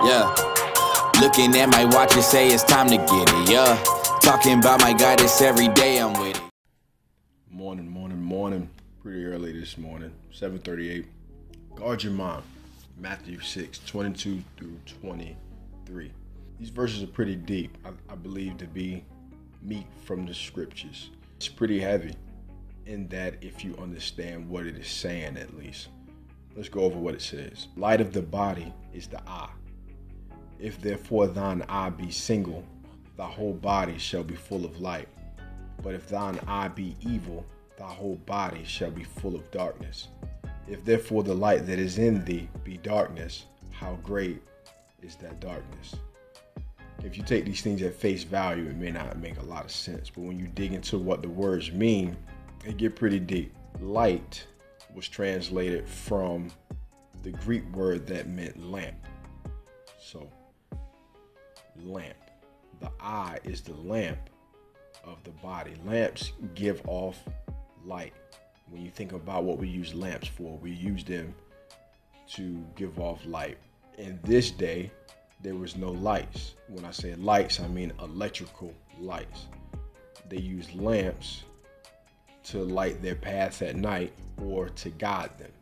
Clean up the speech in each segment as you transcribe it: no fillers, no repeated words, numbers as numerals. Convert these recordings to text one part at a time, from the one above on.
Yeah. Looking at my watch and say it's time to get it, yeah. Talking about my guidance every day, I'm with it. Morning. Pretty early this morning, 7:38. Guard your mind. Matthew 6:22 through 23. These verses are pretty deep. I believe to be meat from the scriptures. It's pretty heavy in that if you understand what it is saying, at least. Let's go over what it says. Light of the body is the eye. If therefore thine eye be single, thy whole body shall be full of light. But if thine eye be evil, thy whole body shall be full of darkness. If therefore the light that is in thee be darkness, how great is that darkness? If you take these things at face value, it may not make a lot of sense. But when you dig into what the words mean, it get pretty deep. Light was translated from the Greek word that meant lamp. So, lamp. The eye is the lamp of the body. Lamps give off light. When you think about what we use lamps for, we use them to give off light. In this day, there was no lights. When I say lights, I mean electrical lights. They used lamps to light their paths at night or to guide them.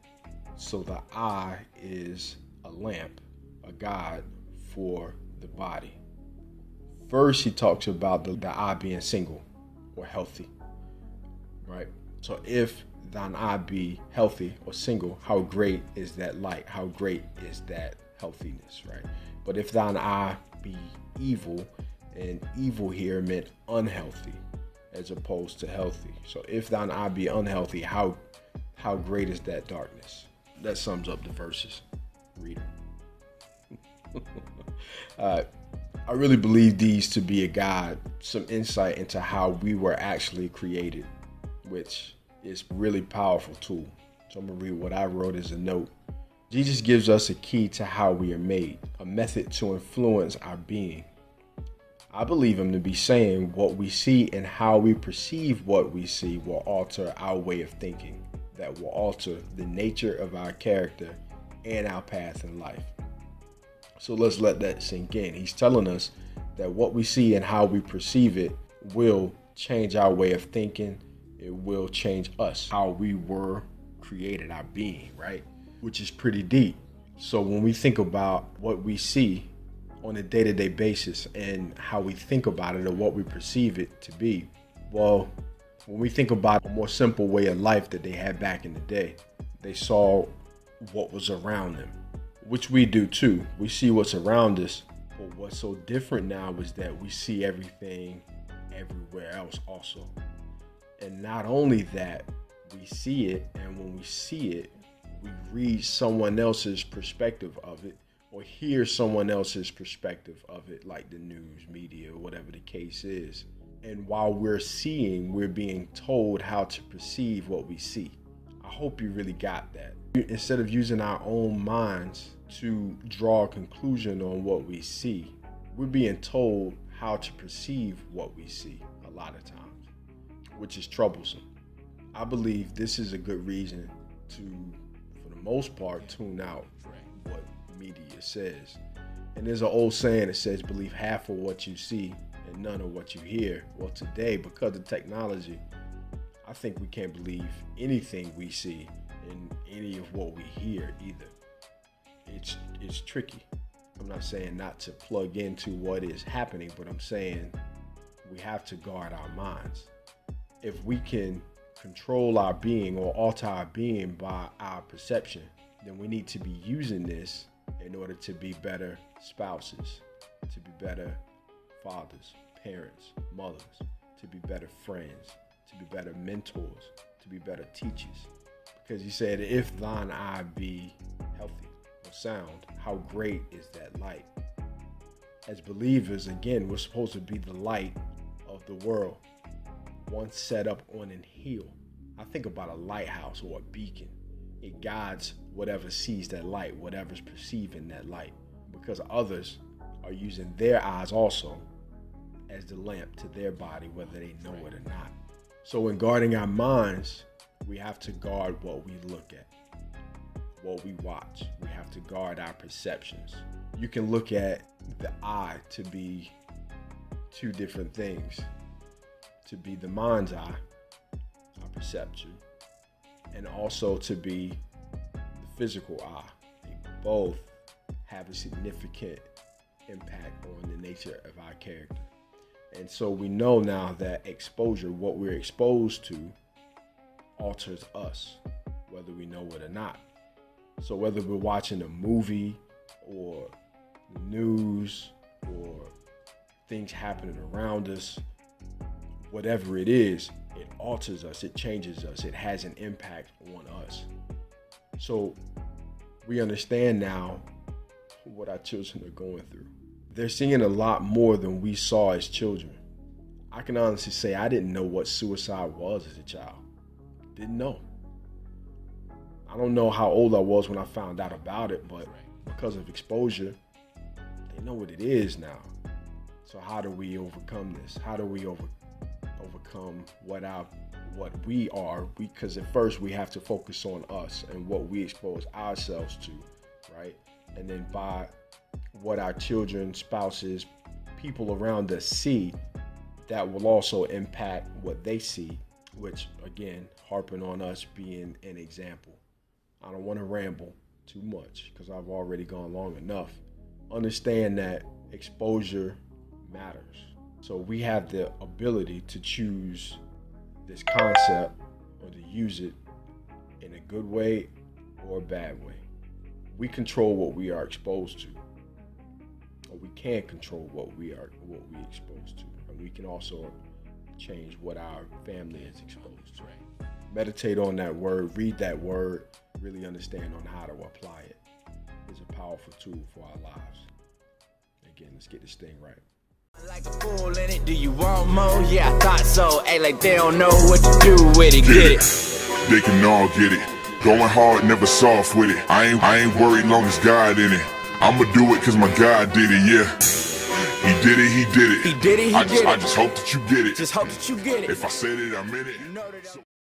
So the eye is a lamp, a guide for the body. First, he talks about the eye being single or healthy, right? So if thine eye be healthy or single, how great is that light? How great is that healthiness, right? But if thine eye be evil, and evil here meant unhealthy as opposed to healthy. So if thine eye be unhealthy, how great is that darkness? That sums up the verses, reader. I really believe these to be a guide, some insight into how we were actually created, which is a really powerful tool. So I'm gonna read what I wrote as a note. Jesus gives us a key to how we are made, a method to influence our being. I believe him to be saying what we see and how we perceive what we see will alter our way of thinking, that will alter the nature of our character and our path in life. So let's let that sink in. He's telling us that what we see and how we perceive it will change our way of thinking. It will change us, how we were created, our being, right? Which is pretty deep. So when we think about what we see on a day-to-day basis and how we think about it or what we perceive it to be, well, when we think about a more simple way of life that they had back in the day, they saw what was around them, which we do too. We see what's around us, but what's so different now is that we see everything everywhere else also. And not only that, we see it, and when we see it, we read someone else's perspective of it or hear someone else's perspective of it, like the news, media, whatever the case is. And while we're seeing, we're being told how to perceive what we see. I hope you really got that. Instead of using our own minds to draw a conclusion on what we see, we're being told how to perceive what we see a lot of times, which is troublesome. I believe this is a good reason to, for the most part, tune out what media says. And there's an old saying that says, believe half of what you see and none of what you hear. Well, today, because of technology, I think we can't believe anything we see and any of what we hear either. It's tricky. I'm not saying not to plug into what is happening, but I'm saying we have to guard our minds. If we can control our being or alter our being by our perception, then we need to be using this in order to be better spouses, to be better fathers, parents, mothers, to be better friends, to be better mentors, to be better teachers. Because he said, if thine eye be healthy or sound, how great is that light? As believers, again, we're supposed to be the light of the world, one set up on an hill. I think about a lighthouse or a beacon. It guides whatever sees that light, whatever's perceiving that light, because others are using their eyes also as the lamp to their body, whether they know it or not. So in guarding our minds, we have to guard what we look at, what we watch. We have to guard our perceptions. you can look at the eye to be two different things. To be the mind's eye, our perception, and also to be the physical eye. They both have a significant impact on the nature of our character. And so we know now that exposure, what we're exposed to, alters us, whether we know it or not. So whether we're watching a movie or the news or things happening around us, whatever it is, it alters us, it changes us, it has an impact on us. So we understand now what our children are going through. They're seeing a lot more than we saw as children. I can honestly say I didn't know what suicide was as a child. Didn't know. I don't know how old I was when I found out about it, but because of exposure, they know what it is now. So how do we overcome this? How do we overcome what we are? Because at first we have to focus on us and what we expose ourselves to, right? And then by what our children, spouses, people around us see, that will also impact what they see, which again, harping on us being an example. I don't want to ramble too much because I've already gone long enough. Understand that exposure matters. So we have the ability to choose this concept or to use it in a good way or a bad way. We control what we are exposed to, or we can control what we exposed to, and we can also change what our family is exposed to. Meditate on that word, read that word, really understand on how to apply it. It's a powerful tool for our lives. Again, let's get this thing right. Like a fool in it, do you want more? Yeah, I thought so. Ain't like they don't know what to do with it. Get it. They can all get it. Going hard, never soft with it. I ain't worried long as God in it. I'ma do it cause my God did it, yeah. He did it, he did it. He did it, he did it. I just hope that you get it. Just hope that you get it. If I said it, I meant it.